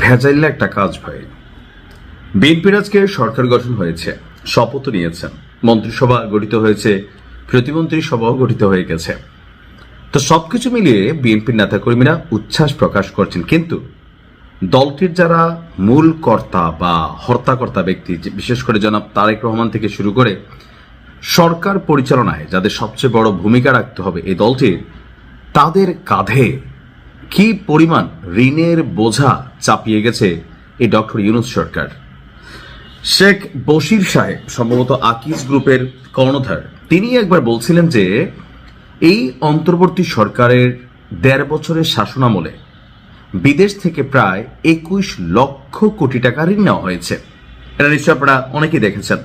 ভেজাইল একটা কাজ ভাই। বিএনপির আজকে সরকার গঠন হয়েছে, শপথ নিয়েছেন, মন্ত্রিসভা গঠিত হয়েছে, প্রতিমন্ত্রী সভাও গঠিত হয়ে গেছে। তো সবকিছু মিলিয়ে বিএনপির নেতাকর্মীরা উচ্ছ্বাস প্রকাশ করছেন, কিন্তু দলটির যারা মূল কর্তা বা হর্তাকর্তা ব্যক্তি, বিশেষ করে জনাব তারেক রহমান থেকে শুরু করে সরকার পরিচালনায় যাদের সবচেয়ে বড় ভূমিকা রাখতে হবে এই দলটির, তাদের কাঁধে কি পরিমাণ ঋণের বোঝা চাপিয়ে গেছে এই ডক্টর ইউনূস সরকার। শেখ বশির সাহেব, সম্ভবত আকিজ গ্রুপের কর্ণধার, তিনি একবার বলছিলেন যে এই অন্তর্বর্তী সরকারের ১.৫ বছরের শাসনামলে বিদেশ থেকে প্রায় ২১ লক্ষ কোটি টাকা ঋণ নেওয়া হয়েছে। এটা নিশ্চয় আপনারা অনেকেই দেখেছেন।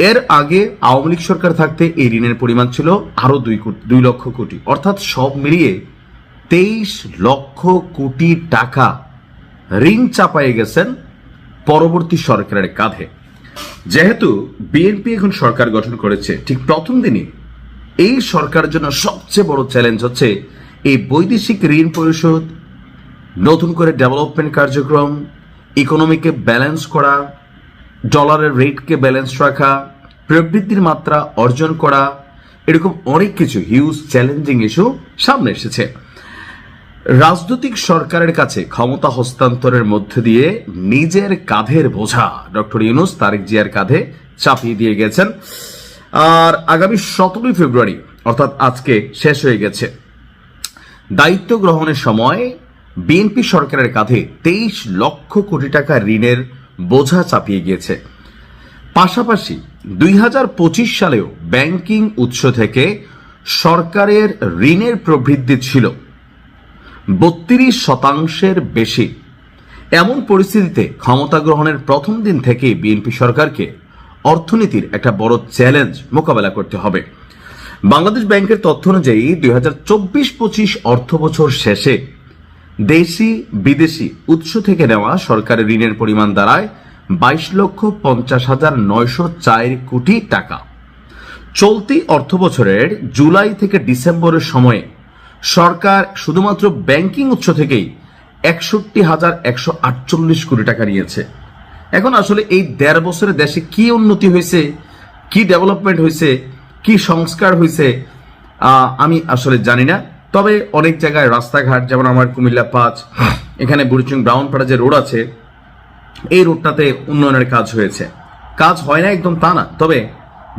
এর আগে আওয়ামী লীগ সরকার থাকতে এই ঋণের পরিমাণ ছিল আরো ২ লক্ষ কোটি, অর্থাৎ সব মিলিয়ে ২৩ লক্ষ কোটি টাকা ঋণ চাপায়ে গেছেন পরবর্তী সরকারের কাঁধে। যেহেতু বিএনপি এখন সরকার গঠন করেছে, ঠিক প্রথম দিনই এই সরকারের জন্য সবচেয়ে বড় চ্যালেঞ্জ হচ্ছে এই বৈদেশিক ঋণ পরিশোধ, নতুন করে ডেভেলপমেন্ট কার্যক্রম, ইকোনমিকে ব্যালেন্স করা, ডলারের রেটকে ব্যালেন্স রাখা, প্রবৃদ্ধির মাত্রা অর্জন করা, এরকম অনেক কিছু হিউজ চ্যালেঞ্জিং ইস্যু সামনে এসেছে। রাজনৈতিক সরকারের কাছে ক্ষমতা হস্তান্তরের মধ্যে দিয়ে নিজের কাঁধের বোঝা ডক্টর ইউনূস তারেক জিয়ার কাঁধে চাপিয়ে দিয়ে গেছেন। আর আগামী ১৭ ফেব্রুয়ারি, অর্থাৎ আজকে শেষ হয়ে গেছে, দায়িত্ব গ্রহণের সময় বিএনপি সরকারের কাঁধে ২৩ লক্ষ কোটি টাকা ঋণের বোঝা চাপিয়ে গিয়েছে। পাশাপাশি ২০২৫ সালেও ব্যাংকিং উৎস থেকে সরকারের ঋণের প্রবৃদ্ধি ছিল ৩২% বেশি। এমন পরিস্থিতিতে ক্ষমতা গ্রহণের প্রথম দিন থেকেই বিএনপি সরকারকে অর্থনীতির একটা বড় চ্যালেঞ্জ মোকাবেলা করতে হবে। বাংলাদেশ ব্যাংকের তথ্য অনুযায়ী ২০২৪-২৫ অর্থ বছর শেষে দেশি বিদেশি উৎস থেকে নেওয়া সরকারের ঋণের পরিমাণ দাঁড়ায় ২২,৫০,৯০৪ কোটি টাকা। চলতি অর্থ বছরের জুলাই থেকে ডিসেম্বরের সময়ে সরকার শুধুমাত্র ব্যাংকিং উৎস থেকেই ৬১,১৪৮ কোটি টাকা নিয়েছে। এখন আসলে এই ১.৫ বছরে দেশে কি উন্নতি হয়েছে, কি ডেভেলপমেন্ট হয়েছে, কি সংস্কার হয়েছে আমি আসলে জানি না। তবে অনেক জায়গায় রাস্তাঘাট, যেমন আমার কুমিল্লা ৫, এখানে বুড়িচুং ব্রাউনপাড়া যে রোড আছে, এই রোডটাতে উন্নয়নের কাজ হয়েছে। কাজ হয় না একদম তা না, তবে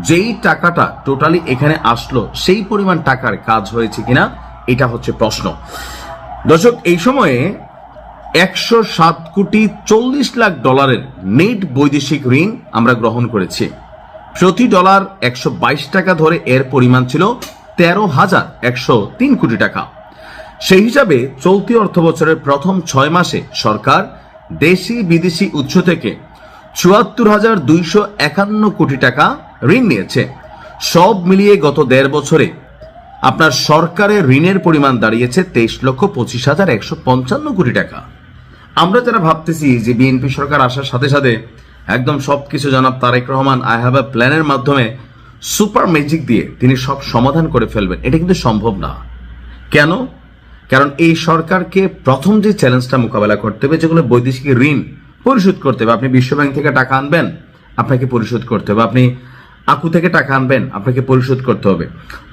যেই টাকাটা টোটালি এখানে আসলো সেই পরিমাণ টাকার কাজ হয়েছে কিনা এটা হচ্ছে প্রশ্ন। দর্শক, এই সময়ে ১০৭,৪০,০০,০০০ নেট বৈদেশিক ঋণ আমরা গ্রহণ করেছি। প্রতি ডলার ১২২ টাকা ধরে এর পরিমাণ ছিল ১৩,১০৩ কোটি টাকা। সেই হিসাবে চলতি অর্থ বছরের প্রথম ৬ মাসে সরকার দেশি বিদেশি উৎস থেকে ৭৪,২৫১ কোটি টাকা ঋণ নিয়েছে। সব মিলিয়ে গত ১.৫ বছরে আপনার সরকারের ঋণের পরিমাণ দাঁড়িয়েছে ২৩,১৫,১৫৫ কোটি টাকা। আমরা যারা ভাবতেছি যে বিএনপি সরকার আসার সাথে সাথে একদম সবকিছু জনাব Tarique Rahman I have a প্ল্যানের মাধ্যমে সুপার ম্যাজিক দিয়ে তিনি সব সমাধান করে ফেলবেন, এটা কিন্তু সম্ভব না। কেন? কারণ এই সরকারকে প্রথম যে চ্যালেঞ্জটা মোকাবেলা করতে হবে, যেগুলো বৈদেশিক ঋণ পরিশোধ করতে হবে। আপনি বিশ্বব্যাংক থেকে টাকা আনবেন, আপনাকে পরিশোধ করতে হবে। আপনি আকু থেকে টাকা আনবেন, আপনাকে পরিশোধ করতে হবে।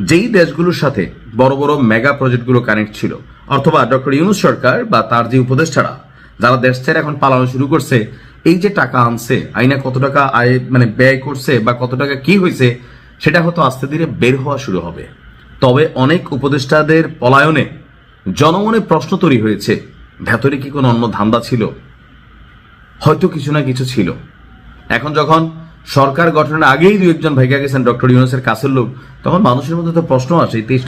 যেই দেশগুলোর সাথে বড় বড় মেগা প্রজেক্টগুলো কানেক্ট ছিল, অথবা ডক্টর ইউনূস সরকার বা তার যে উপদেষ্টারা যারা দেশ ছেড়ে এখন পালানো শুরু করছে, এই যে টাকা আনছে, আইনা কত টাকা ব্যয় করছে বা কত টাকা কি হয়েছে, সেটা হয়তো আস্তে ধীরে বের হওয়া শুরু হবে। তবে অনেক উপদেষ্টাদের পলায়নে জনমনে প্রশ্ন তৈরি হয়েছে, ভেতরে কি কোনো অন্য ধান্দা ছিল? হয়তো কিছু না কিছু ছিল। এখন যখন সরকার গঠনের আগেই ২-১ জন ভাইগা গেছেন ডক্টর ইউনূসের কাছের লোক, তখন মানুষের মধ্যে তো প্রশ্ন আসে। ২৩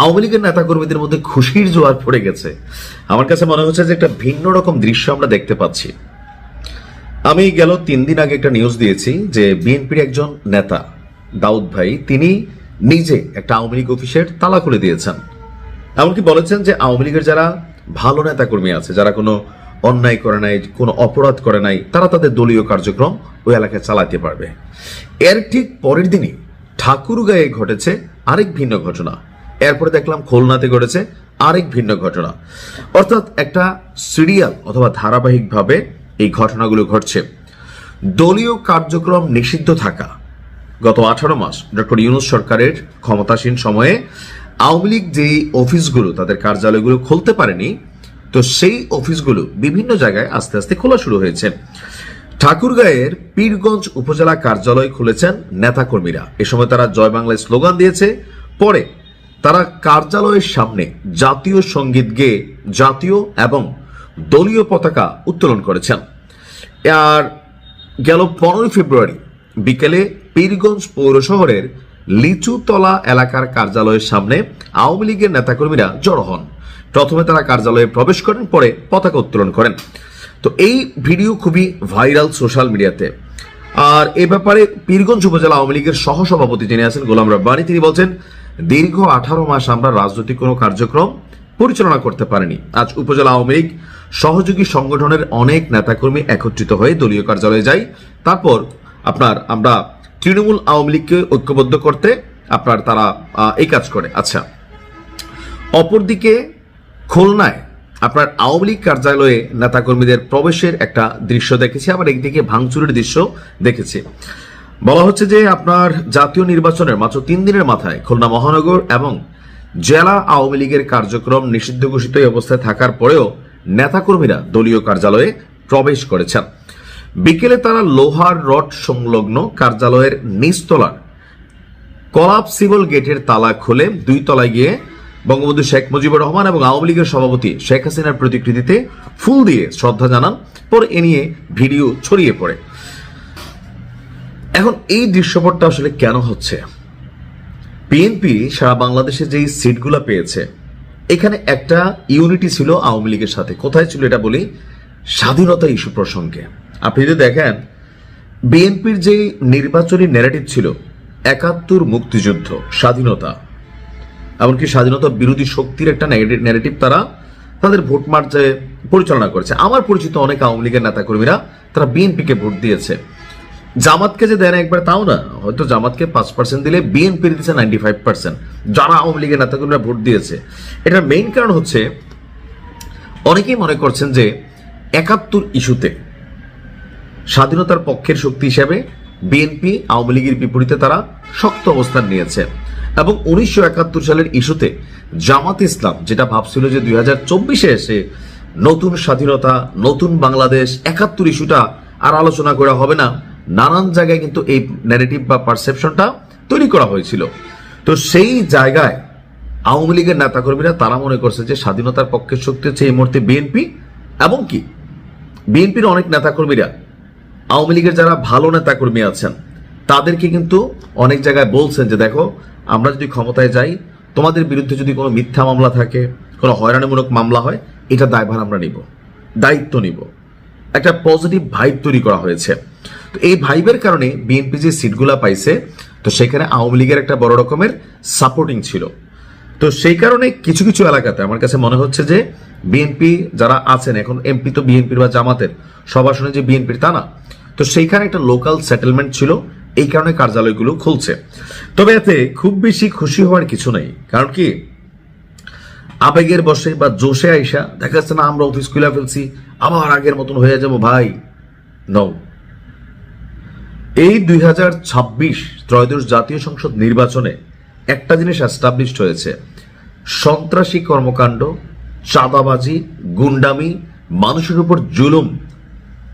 আওয়ামী লীগের নেতা কর্মীদের মধ্যে খুশির জোয়ার পড়ে গেছে। আমার কাছে মনে হচ্ছে যে একটা ভিন্ন রকম দৃশ্য আমরা দেখতে পাচ্ছি। আমি গেল ৩ দিন আগে একটা নিউজ দিয়েছি যে বিএনপির একজন নেতা দাউদ ভাই, তিনি নিজে একটা আওয়ামী লীগ অফিসের তালা খুলে দিয়েছেন। এমনকি বলেছেন যে আওয়ামী লীগের যারা ভালো নেতা কর্মী আছে, যারা কোনো অন্যায় করে নাই, কোনো অপরাধ করে নাই, তারা তাদের দলীয় কার্যক্রম ওই এলাকায় চালাতে পারবে। এর ঠিক পরের দিনই ঠাকুরগাঁয়ে ঘটেছে আরেক ভিন্ন ঘটনা। এরপরে দেখলাম খুলনাতে ঘটেছে, আরেক ভিন্ন ঘটনা, অর্থাৎ একটা সিরিয়াল অথবা ধারাবাহিকভাবে এই ঘটনাগুলো ঘটছে। দলীয় কার্যক্রম নিষিদ্ধ থাকা গত 18 মাস ডক্টর ইউনূস সরকারের ক্ষমতাসীন সময়ে আওয়ামী লীগ যে অফিসগুলো তাদের কার্যালয়গুলো খুলতে পারেনি, তো সেই অফিসগুলো বিভিন্ন জায়গায় আস্তে আস্তে খোলা শুরু হয়েছে। ঠাকুরগাঁয়ের পীরগঞ্জ উপজেলা কার্যালয় খুলেছেন নেতাকর্মীরা। এ সময় তারা জয় বাংলায় স্লোগান দিয়েছে। পরে তারা কার্যালয়ের সামনে জাতীয় সঙ্গীত গেয়ে জাতীয় এবং দলীয় পতাকা উত্তোলন করেছেন। আর গেল 15 ফেব্রুয়ারি বিকেলে পীরগঞ্জ পৌর শহরের লিচুতলা এলাকার কার্যালয়ের সামনে আওয়ামী লীগের নেতাকর্মীরা জড়ো হন। প্রথমে তারা কার্যালয়ে প্রবেশ করেন, পরে পতাকা উত্তোলন করেন। তো এই ভিডিও খুবই ভাইরাল সোশ্যাল মিডিয়াতে। আর এ ব্যাপারে পীরগঞ্জ উপজেলা আওয়ামী লীগের সহসভাপতি যিনি আছেন গোলাম রব্বানী, তিনি বলছেন, দীর্ঘ 18 মাস আমরা রাজনৈতিক কোনো কার্যক্রম পরিচালনা করতে পারিনি। আজ উপজেলা আওয়ামী লীগ সহযোগী সংগঠনের অনেক নেতাকর্মী একত্রিত হয়ে দলীয় কার্যালয়ে যায়। তারপর আমরা তৃণমূল আওয়ামী লীগকে ঐক্যবদ্ধ করতে তারা এই কাজ করে। আচ্ছা, অপরদিকে খুলনায় আওয়ামী লীগ কার্যালয়ে নেতাকর্মীদের প্রবেশের একটা দৃশ্য দেখেছি, আবার একদিকে ভাঙচুরের দৃশ্য দেখেছি। বলা হচ্ছে যে জাতীয় নির্বাচনের মাত্র 3 দিনের মাথায় খুলনা মহানগর এবং জেলা আওয়ামী লীগের কার্যক্রম নিষিদ্ধ ঘোষিত অবস্থায় থাকার পরেও নেতাকর্মীরা দলীয় কার্যালয়ে প্রবেশ করেছেন। বিকেলে তারা লোহার রড সংলগ্ন কার্যালয়ের নিচতলার কলাপসিবল গেটের তালা খুলে 2 তলায় গিয়ে বঙ্গবন্ধু শেখ মুজিবুর রহমান এবং আওয়ামী লীগের সভাপতি শেখ হাসিনার প্রতিকৃতিতে ফুল দিয়ে শ্রদ্ধা জানান। পরে এ নিয়ে ভিডিও ছড়িয়ে পড়ে। এখন এই দৃশ্যপটটা আসলে কেন হচ্ছে? বিএনপি সারা বাংলাদেশে যেই সিটগুলো পেয়েছে, এখানে একটা ইউনিটি ছিল আওয়ামী লীগের সাথে। কোথায় ছিল এটা বলি, স্বাধীনতা ইস্যু প্রসঙ্গে। আপনি যদি দেখেন, বিএনপির যে নির্বাচনী ন্যারেটিভ ছিল 71 মুক্তিযুদ্ধ, স্বাধীনতা, এমনকি স্বাধীনতা বিরোধী শক্তির একটা ন্যারেটিভ তারা তাদের ভোট মার্চে পরিচালনা করেছে। আমার পরিচিত অনেক আওয়ামী লীগের নেতাকর্মীরা তারা বিএনপিকে ভোট দিয়েছে। জামাতকে যে দেন একবার তাও না, হয়তো জামাতকে 5% দিলে বিএনপি দিয়েছে 95%, যারা আওয়ামী লীগের নেতাকর্মীরা ভোট দিয়েছে। এটার মেইন কারণ হচ্ছে, অনেকেই মনে করছেন যে 71 ইস্যুতে স্বাধীনতার পক্ষের শক্তি হিসেবে বিএনপি আওয়ামী লীগের বিপরীতে তারা শক্ত অবস্থান নিয়েছে, এবং 1971 সালের ইস্যুতে জামাত ইসলাম যেটা ভাবছিল যে 2024-এ এসে নতুন স্বাধীনতা, নতুন বাংলাদেশ, 71 ইস্যুটা আর আলোচনা করা হবে না, নানান জায়গায় কিন্তু এই ন্যারেটিভ বা পারসেপশনটা তৈরি করা হয়েছিল। তো সেই জায়গায় আওয়ামী লীগের নেতাকর্মীরা তারা মনে করছে যে স্বাধীনতার পক্ষের শক্তি হচ্ছে এই মুহূর্তে বিএনপি, এবং কি বিএনপির অনেক নেতাকর্মীরা আওয়ামী লীগের যারা ভালো নেতাকর্মী আছেন তাদেরকে কিন্তু অনেক জায়গায় বলছেন যে দেখো, আমরা যদি ক্ষমতায় যাই, তোমাদের বিরুদ্ধে যদি কোনো মিথ্যা মামলা থাকে, কোনো হয়রানিমূলক মামলা হয়, এটা দায়ভার আমরা নিব, দায়িত্ব নিব। একটা পজিটিভ ভাইব তৈরি করা হয়েছে। তো এই ভাইবের কারণে বিএনপি যে সিটগুলা পাইছে, তো সেখানে আওয়ামী লীগের একটা বড় রকমের সাপোর্টিং ছিল। তো সেই কারণে কিছু কিছু এলাকাতে আমার কাছে মনে হচ্ছে যে বিএনপি যারা আছেন এখন, এমপি তো বিএনপির বা জামাতের, সব আসনে যে বিএনপির তা না, তো সেইখানে একটা লোকাল সেটেলমেন্ট ছিল, এই কারণে কার্যালয়গুলো খুলছে। তবে এতে খুব বেশি খুশি হওয়ার কিছু নেই। কারণ কি, আবেগের বসে বা জোশে আইসা দেখা যাচ্ছে না আমরা অফিস খুলে ফেলছি, আবার আগের মতন হয়ে যাবো, ভাই নও। এই 2026 ত্রয়োদশ জাতীয় সংসদ নির্বাচনে একটা জিনিস এস্টাবলিশড হয়েছে, সন্ত্রাসী কর্মকাণ্ড, চাঁদাবাজি, গুন্ডামি, মানুষের উপর জুলুম,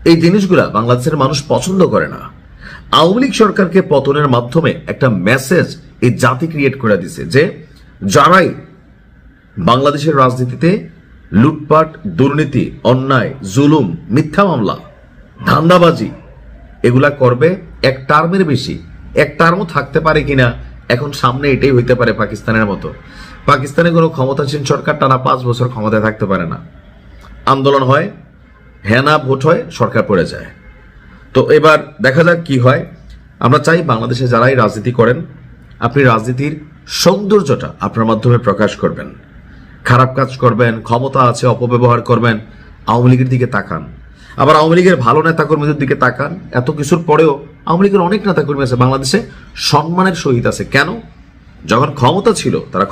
এই জিনিসগুলা বাংলাদেশের মানুষ পছন্দ করে না। আওয়ামী লীগ সরকারকে পতনের মাধ্যমে একটা মেসেজ এই জাতি ক্রিয়েট করে দিছে যে যারাই বাংলাদেশের রাজনীতিতে লুটপাট, দুর্নীতি, অন্যায়, জুলুম, মিথ্যা মামলা, ধান্দাবাজি এগুলা করবে, এক টার্মের বেশি, এক টার্মও থাকতে পারে কিনা এখন সামনে এটাই হইতে পারে পাকিস্তানের মতো। পাকিস্তানে কোনো ক্ষমতাসীন সরকার টানা 5 বছর ক্ষমতায় থাকতে পারে না। আন্দোলন হয়, হেনা ভোট হয়, সরকার পড়ে যায়। তো এবার দেখা যাক কি হয়। আমরা চাই বাংলাদেশে যারাই রাজনীতি করেন, আপনি রাজনীতির সৌন্দর্যটা আপনার মাধ্যমে প্রকাশ করবেন। খারাপ কাজ করবেন, ক্ষমতা আছে অপব্যবহার করবেন, আওয়ামী লীগের দিকে তাকান। আবার আওয়ামী লীগের ভালো নেতাকর্মীদের দিকে তাকান। এত কিছুর পরেও আওয়ামী লীগের অনেক নেতাকর্মী আছে বাংলাদেশে সম্মানের সহিত আছে। কেন? যখন ক্ষমতা ছিল তারা